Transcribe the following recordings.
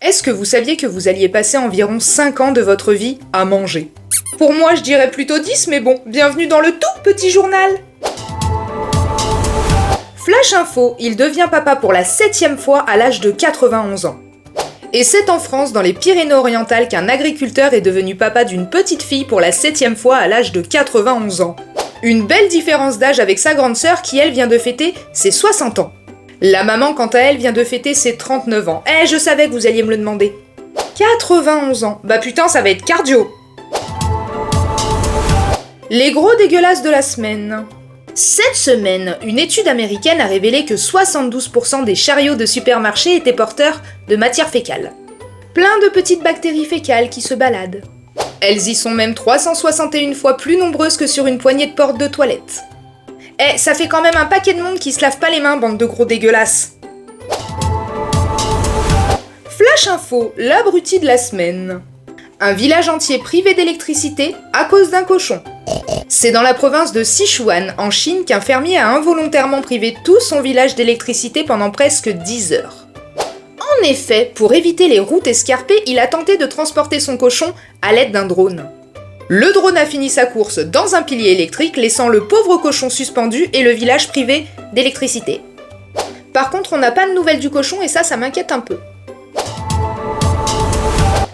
Est-ce que vous saviez que vous alliez passer environ 5 ans de votre vie à manger? Pour moi, je dirais plutôt 10, mais bon, bienvenue dans le tout petit journal. Flash info, il devient papa pour la 7e fois à l'âge de 91 ans. Et c'est en France, dans les Pyrénées-Orientales, qu'un agriculteur est devenu papa d'une petite fille pour la 7e fois à l'âge de 91 ans. Une belle différence d'âge avec sa grande sœur qui, elle, vient de fêter ses 60 ans. La maman, quant à elle, vient de fêter ses 39 ans. Eh, je savais que vous alliez me le demander. 91 ans. Bah putain, ça va être cardio. Les gros dégueulasses de la semaine. Cette semaine, une étude américaine a révélé que 72% des chariots de supermarché étaient porteurs de matière fécale. Plein de petites bactéries fécales qui se baladent. Elles y sont même 361 fois plus nombreuses que sur une poignée de porte de toilette. Eh, ça fait quand même un paquet de monde qui se lave pas les mains, bande de gros dégueulasses. Flash info, l'abruti de la semaine. Un village entier privé d'électricité à cause d'un cochon. C'est dans la province de Sichuan, en Chine, qu'un fermier a involontairement privé tout son village d'électricité pendant presque 10 heures. En effet, pour éviter les routes escarpées, il a tenté de transporter son cochon à l'aide d'un drone. Le drone a fini sa course dans un pilier électrique, laissant le pauvre cochon suspendu et le village privé d'électricité. Par contre, on n'a pas de nouvelles du cochon et ça m'inquiète un peu.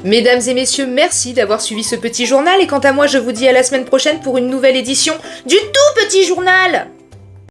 Mesdames et messieurs, merci d'avoir suivi ce petit journal et quant à moi, je vous dis à la semaine prochaine pour une nouvelle édition du tout petit journal.